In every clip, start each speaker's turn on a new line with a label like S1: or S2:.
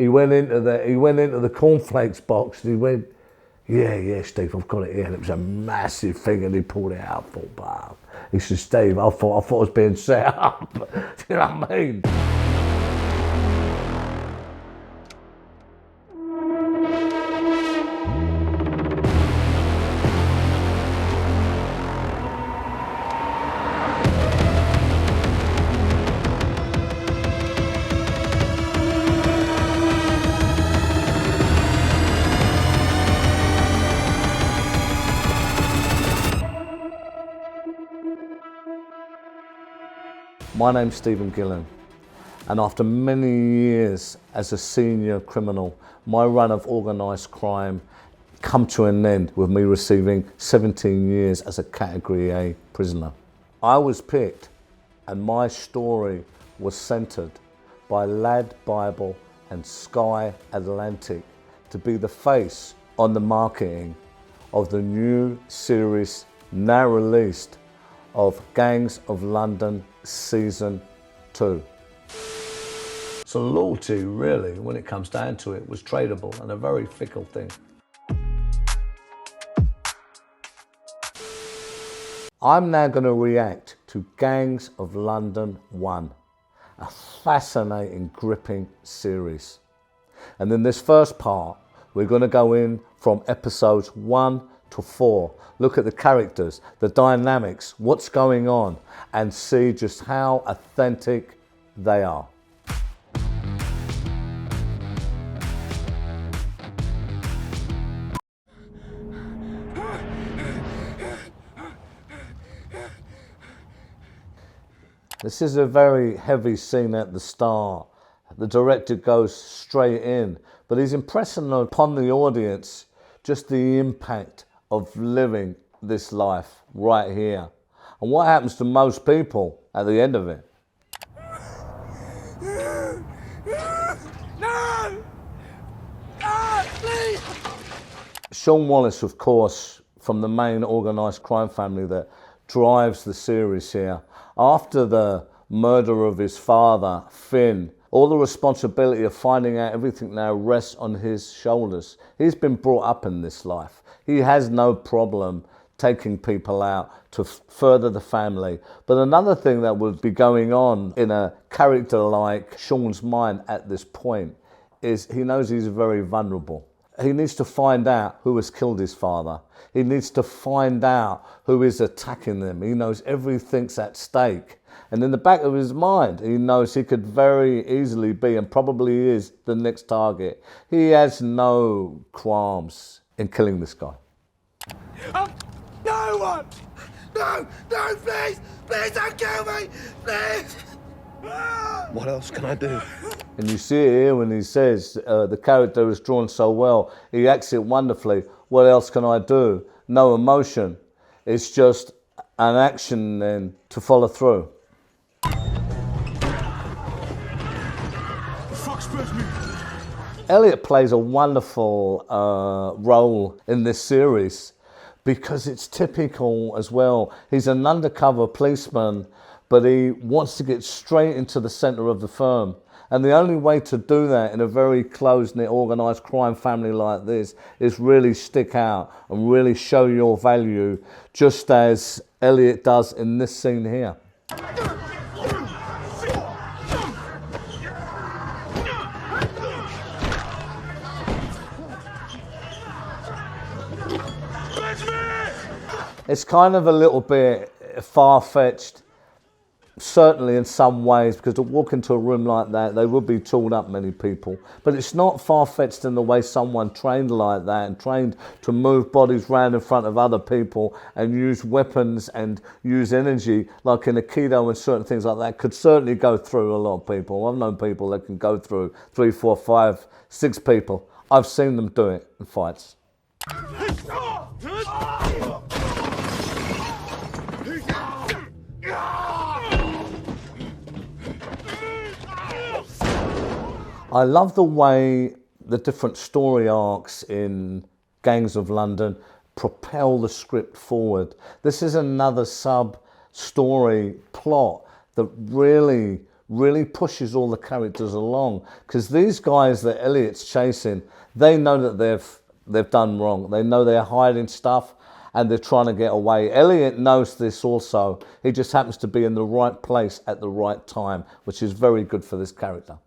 S1: he went into the cornflakes box and he went, yeah, Steve, I've got it here. And it was a massive thing, and he pulled it out. I thought, wow. He said, Steve, I thought I was being set up. Do you know what I mean? My name's Stephen Gillen, and after many years as a senior criminal, my run of organised crime come to an end with me receiving 17 years as a Category A prisoner. I was picked, and my story was centred by LadBible and Skyatlantic to be the face on the marketing of the new series now released of Gangs of London Season 2. So loyalty, really, when it comes down to it, was tradable and a very fickle thing. I'm now going to react to Gangs of London 1, a fascinating, gripping series. And in this first part, we're going to go in from episodes 1 to 4, look at the characters, the dynamics, what's going on, and see just how authentic they are. This is a very heavy scene at the start. The director goes straight in, but he's impressing upon the audience just the impact of living this life right here. And what happens to most people at the end of it? No! Please! Sean Wallace, of course, from the main organised crime family that drives the series here. After the murder of his father, Finn, all the responsibility of finding out everything now rests on his shoulders. He's been brought up in this life. He has no problem taking people out to further the family. But another thing that would be going on in a character like Sean's mind at this point is he knows he's very vulnerable. He needs to find out who has killed his father. He needs to find out who is attacking them. He knows everything's at stake. And in the back of his mind, he knows he could very easily be, and probably is, the next target. He has no qualms in killing this guy.
S2: No one! No, please! Please don't kill me! Please!
S3: What else can I do?
S1: And you see it here when he says, the character is drawn so well, he acts it wonderfully. What else can I do? No emotion. It's just an action then to follow through. Elliot plays a wonderful role in this series because it's typical as well. He's an undercover policeman, but he wants to get straight into the centre of the firm. And the only way to do that in a very close-knit, organised crime family like this is really stick out and really show your value, just as Elliot does in this scene here. It's kind of a little bit far-fetched, certainly in some ways, because to walk into a room like that, they would be tooled up, many people. But it's not far-fetched in the way someone trained like that and trained to move bodies around in front of other people and use weapons and use energy, like in Aikido and certain things like that, could certainly go through a lot of people. I've known people that can go through 3, 4, 5, 6 people. I've seen them do it in fights. I love the way the different story arcs in Gangs of London propel the script forward. This is another sub-story plot that really really pushes all the characters along, because these guys that Elliot's chasing, they know that they've done wrong. They know they're hiding stuff and they're trying to get away. Elliot knows this also. He just happens to be in the right place at the right time, which is very good for this character.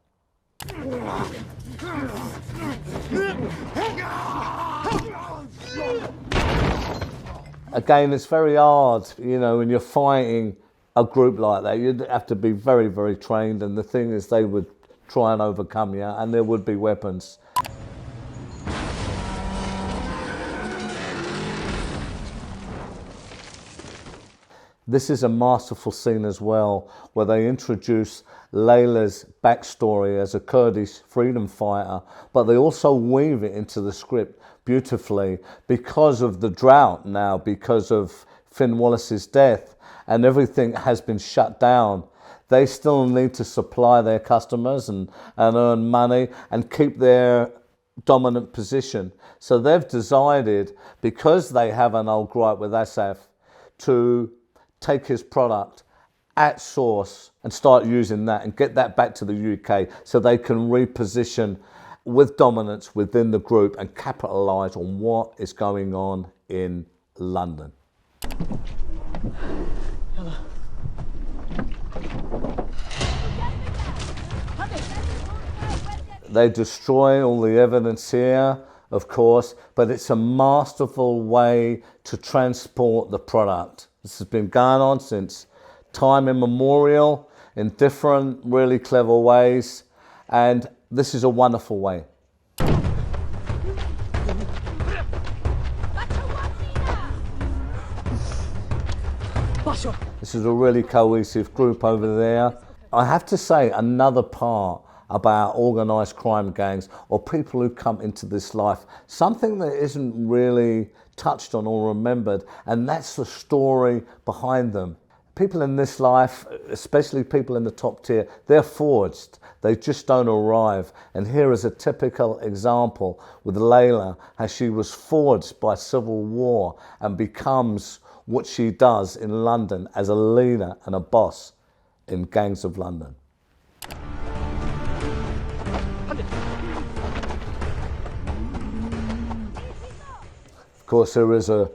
S1: Again, it's very hard, you know, when you're fighting a group like that. You'd have to be very, very trained, and the thing is they would try and overcome you, and there would be weapons. This is a masterful scene as well, where they introduce Layla's backstory as a Kurdish freedom fighter, but they also weave it into the script beautifully because of the drought now, because of Finn Wallace's death, and everything has been shut down. They still need to supply their customers and earn money and keep their dominant position. So they've decided, because they have an old gripe with Asaf, to take his product at source and start using that and get that back to the UK so they can reposition with dominance within the group and capitalise on what is going on in London. They destroy all the evidence here, of course, but it's a masterful way to transport the product. This has been going on since time immemorial in different really clever ways, and this is a wonderful way. This is a really cohesive group over there. I have to say another part about organised crime gangs or people who come into this life, something that isn't really touched on or remembered, and that's the story behind them. People in this life, especially people in the top tier, they're forged. They just don't arrive. And here is a typical example with Layla, how she was forged by civil war and becomes what she does in London as a leader and a boss in Gangs of London. Of course, there is a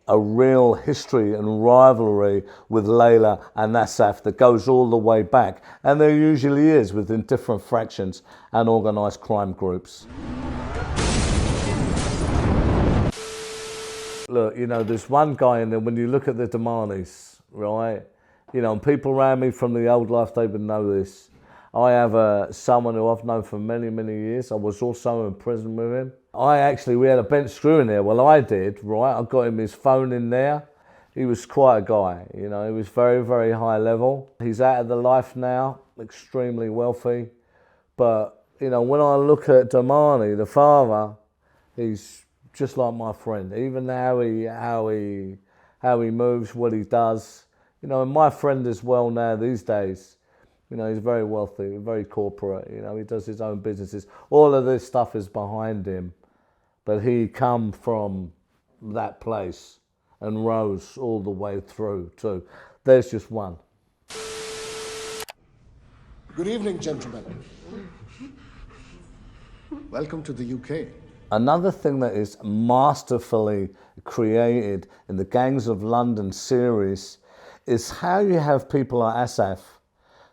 S1: real history and rivalry with Layla and Asaf that goes all the way back, and there usually is within different fractions and organised crime groups. Look, you know, there's one guy in there, when you look at the Demanis, right? You know, and people around me from the old life, they would know this. I have someone who I've known for many, many years. I was also in prison with him. We had a bent screw in there. Well, I did, right? I got him his phone in there. He was quite a guy, you know. He was very, very high level. He's out of the life now, extremely wealthy. But, you know, when I look at Damani, the father, he's just like my friend. Even how he moves, what he does. You know, and my friend as well now these days, you know, he's very wealthy, very corporate, you know, he does his own businesses. All of this stuff is behind him, but he come from that place and rose all the way through too. There's just one.
S4: Good evening, gentlemen. Welcome to the UK.
S1: Another thing that is masterfully created in the Gangs of London series is how you have people like Asaf,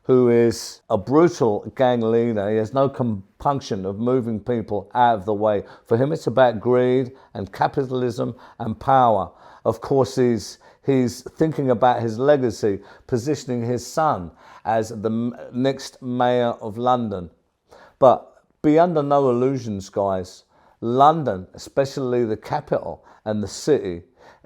S1: who is a brutal gang leader. He has no compunction of moving people out of the way. For him, it's about greed and capitalism and power. Of course, he's thinking about his legacy, positioning his son as the next mayor of London. But be under no illusions, guys. London, especially the capital and the city,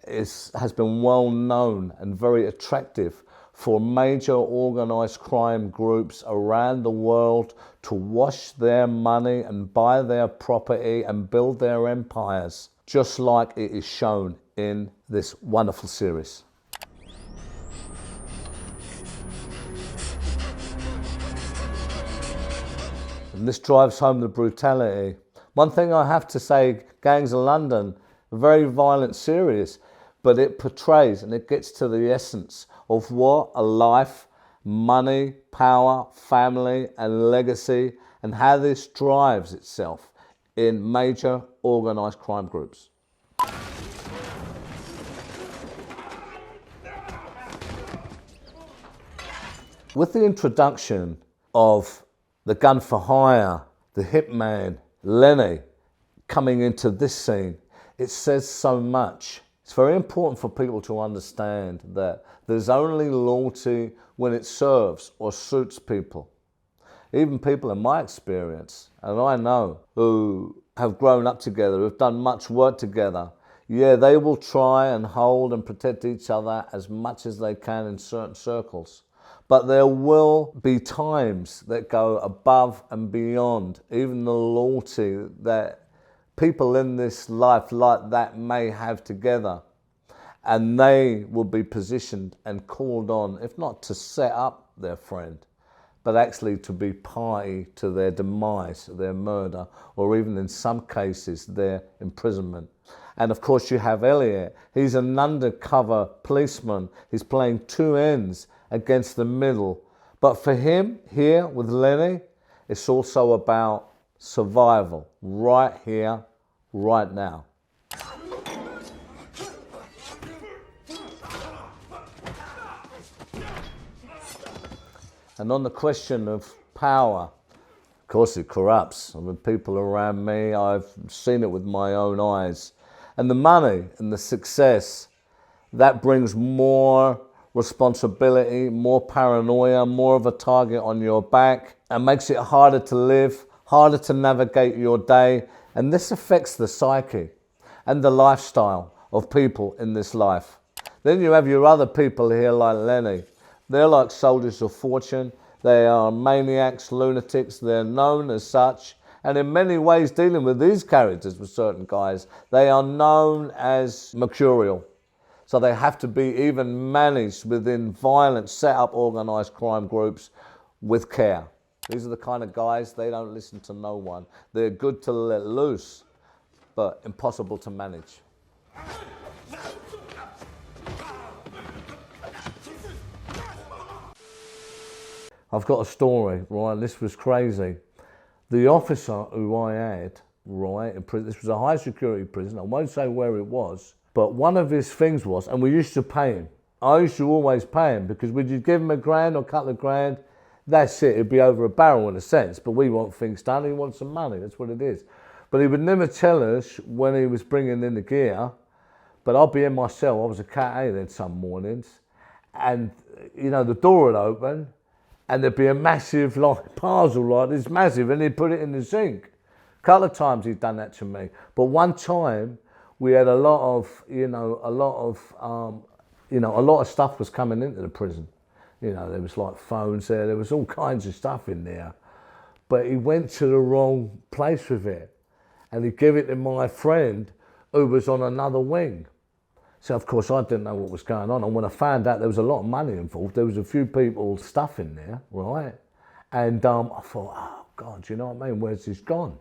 S1: has been well known and very attractive for major organised crime groups around the world to wash their money and buy their property and build their empires, just like it is shown in this wonderful series. And this drives home the brutality. One thing I have to say, Gangs of London, a very violent series, but it portrays and it gets to the essence of what a life money, power, family, and legacy, and how this drives itself in major organised crime groups. With the introduction of the gun for hire, the hitman, Lenny, coming into this scene, it says so much. It's very important for people to understand that there's only loyalty when it serves or suits people. Even people in my experience, and I know, who have grown up together, who've done much work together, yeah, they will try and hold and protect each other as much as they can in certain circles. But there will be times that go above and beyond even the loyalty that people in this life like that may have together. And they will be positioned and called on, if not to set up their friend, but actually to be party to their demise, their murder, or even in some cases their imprisonment. And of course you have Elliot. He's an undercover policeman. He's playing two ends against the middle. But for him, here with Lenny, it's also about survival, right here, right now. And on the question of power, of course it corrupts. I mean, people around me, I've seen it with my own eyes. And the money and the success, that brings more responsibility, more paranoia, more of a target on your back, and makes it harder to live, harder to navigate your day. And this affects the psyche and the lifestyle of people in this life. Then you have your other people here like Lenny. They're like soldiers of fortune. They are maniacs, lunatics. They're known as such. And in many ways, dealing with these characters, with certain guys, they are known as mercurial. So they have to be even managed within violent, set-up organised crime groups with care. These are the kind of guys, they don't listen to no one. They're good to let loose, but impossible to manage. I've got a story, right? This was crazy. The officer who I had, right, in prison, this was a high security prison, I won't say where it was, but one of his things was, and we used to pay him. I used to always pay him because would you give him $1,000 or a couple of grand, that's it, it'd be over a barrel in a sense, but we want things done, he wants some money, that's what it is. But he would never tell us when he was bringing in the gear, but I'd be in my cell, I was a Cat A then some mornings, and you know, the door would open, and there'd be a massive like parcel like this, massive, and he'd put it in the sink. A couple of times he'd done that to me, but one time we had a lot of stuff was coming into the prison. You know, there was like phones there was all kinds of stuff in there, but he went to the wrong place with it, and he gave it to my friend who was on another wing. So of course I didn't know what was going on, and when I found out there was a lot of money involved, there was a few people's stuff in there, right? And I thought, oh God, you know what I mean? Where's this gone?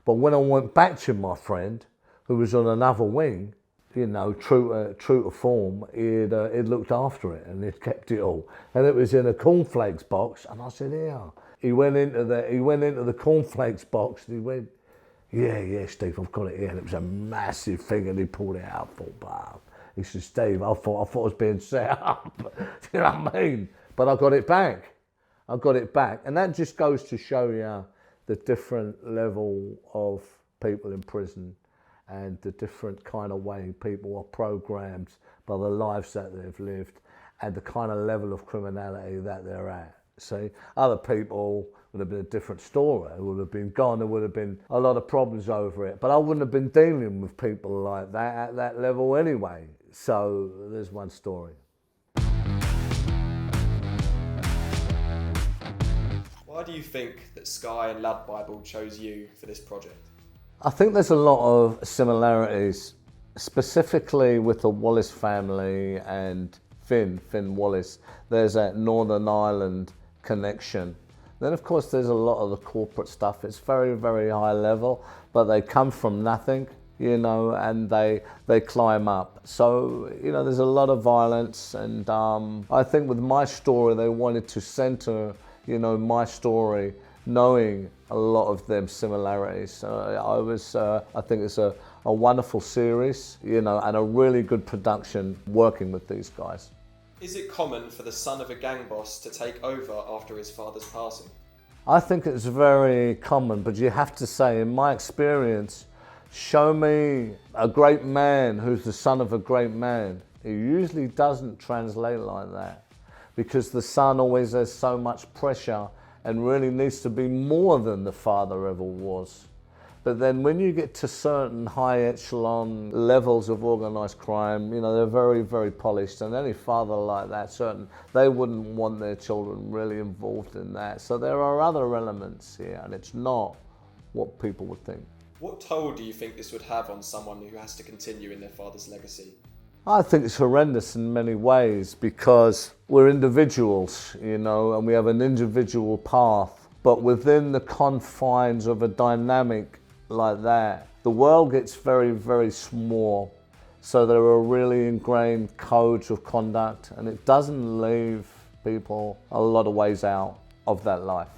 S1: But when I went back to my friend, who was on another wing, you know, true to form, he'd looked after it and he'd kept it all, and it was in a cornflakes box. And I said, "Yeah." He went into the cornflakes box and he went, "Yeah, Steve, I've got it here." And it was a massive thing, and he pulled it out. I thought, wow. He said, "Steve, I thought I was being set up." You know what I mean? But I got it back. And that just goes to show you the different level of people in prison and the different kind of way people are programmed by the lives that they've lived and the kind of level of criminality that they're at. See, other people would have been a different story. It would have been gone. There would have been a lot of problems over it. But I wouldn't have been dealing with people like that at that level anyway. So there's one story.
S5: Why do you think that Sky and LadBible chose you for this project?
S1: I think there's a lot of similarities, specifically with the Wallace family and Finn Wallace. There's that Northern Ireland connection. Then of course there's a lot of the corporate stuff. It's very, very high level, but they come from nothing. you know, and they climb up. So, you know, there's a lot of violence, and I think with my story, they wanted to center, you know, my story, knowing a lot of them similarities. I think it's a wonderful series, you know, and a really good production working with these guys.
S5: Is it common for the son of a gang boss to take over after his father's passing?
S1: I think it's very common, but you have to say, in my experience, show me a great man who's the son of a great man. It usually doesn't translate like that, because the son always has so much pressure and really needs to be more than the father ever was. But then when you get to certain high echelon levels of organised crime, you know, they're very, very polished, and any father like that, they wouldn't want their children really involved in that. So there are other elements here, and it's not what people would think.
S5: What toll do you think this would have on someone who has to continue in their father's legacy?
S1: I think it's horrendous in many ways, because we're individuals, you know, and we have an individual path, but within the confines of a dynamic like that, the world gets very, very small. So there are really ingrained codes of conduct, and it doesn't leave people a lot of ways out of that life.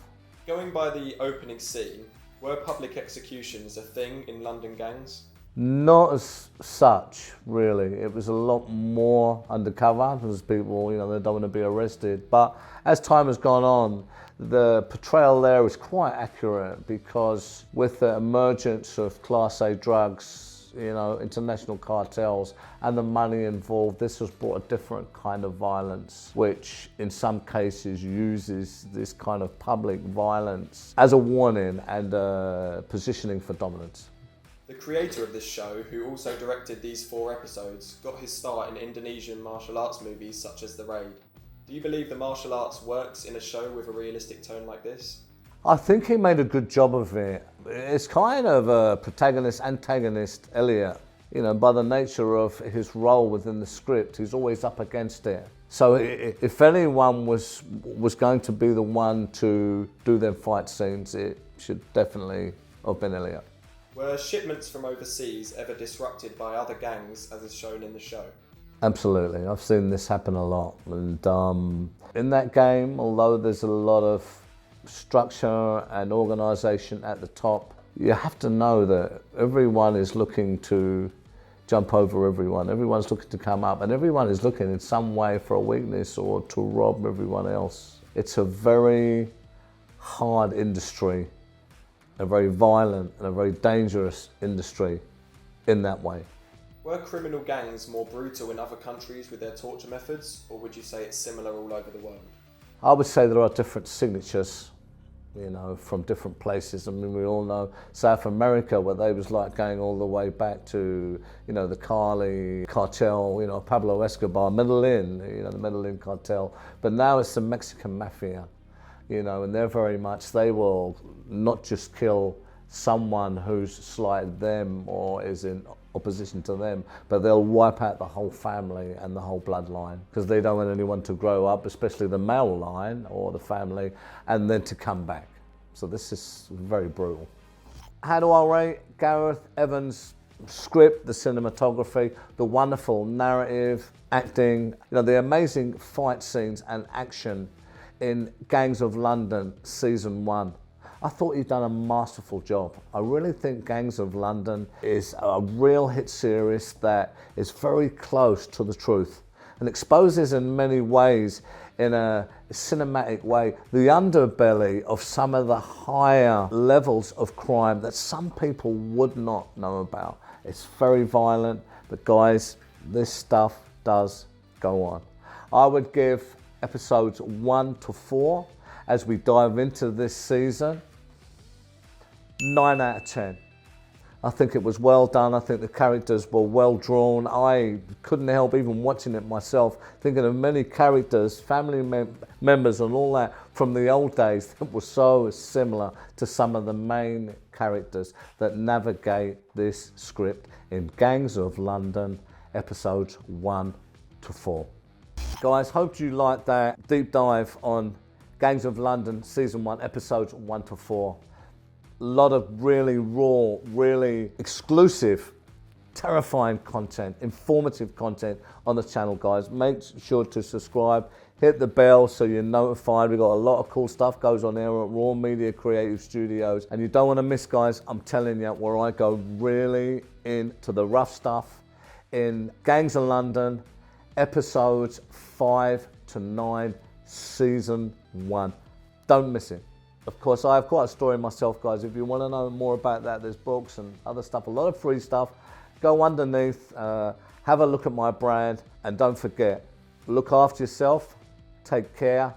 S5: Going by the opening scene, were public executions a thing in London gangs?
S1: Not as such, really. It was a lot more undercover, because people, you know, they don't want to be arrested. But as time has gone on, the portrayal there is quite accurate, because with the emergence of Class A drugs, you know, international cartels and the money involved, this has brought a different kind of violence, which in some cases uses this kind of public violence as a warning and positioning for dominance.
S5: The creator of this show, who also directed these 4 episodes, got his start in Indonesian martial arts movies such as The Raid. Do you believe the martial arts works in a show with a realistic tone like this?
S1: I think he made a good job of it. It's kind of a protagonist-antagonist Elliot. You know, by the nature of his role within the script, he's always up against it. So if anyone was going to be the one to do them fight scenes, it should definitely have been Elliot.
S5: Were shipments from overseas ever disrupted by other gangs, as is shown in the show?
S1: Absolutely, I've seen this happen a lot. And in that game, although there's a lot of structure and organisation at the top, you have to know that everyone is looking to jump over everyone. Everyone's looking to come up, and everyone is looking in some way for a weakness or to rob everyone else. It's a very hard industry, a very violent and a very dangerous industry in that way.
S5: Were criminal gangs more brutal in other countries with their torture methods, or would you say it's similar all over the world?
S1: I would say there are different signatures, you know, from different places. I mean, we all know South America, where they was like going all the way back to, you know, the Cali cartel, you know, Pablo Escobar, Medellin, you know, the Medellin cartel. But now it's the Mexican mafia, you know, and they're very much, they will not just kill someone who's slighted them or is in opposition to them, but they'll wipe out the whole family and the whole bloodline, because they don't want anyone to grow up, especially the male line or the family, and then to come back. So this is very brutal. How do I rate Gareth Evans' script, the cinematography, the wonderful narrative, acting, you know, the amazing fight scenes and action in Gangs of London Season 1. I thought he'd done a masterful job. I really think Gangs of London is a real hit series that is very close to the truth and exposes in many ways, in a cinematic way, the underbelly of some of the higher levels of crime that some people would not know about. It's very violent, but guys, this stuff does go on. I would give episodes 1 to 4 as we dive into this season 9 out of 10. I think it was well done. I think the characters were well drawn. I couldn't help even watching it myself, thinking of many characters, family members and all that from the old days that were so similar to some of the main characters that navigate this script in Gangs of London episodes 1 to 4. Guys, hope you liked that deep dive on Gangs of London Season 1 episodes 1 to 4. A lot of really raw, really exclusive terrifying content, informative content on the channel, guys. Make sure to subscribe, hit the bell so you're notified. We've got a lot of cool stuff goes on here at Raw Media Creative Studios, and you don't want to miss, guys. I'm telling you, where I go really into the rough stuff in Gangs of London, episodes 5 to 9, season 1. Don't miss it. Of course, I have quite a story myself, guys. If you want to know more about that, there's books and other stuff, a lot of free stuff. Go underneath, have a look at my brand, and don't forget, look after yourself, take care,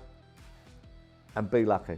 S1: and be lucky.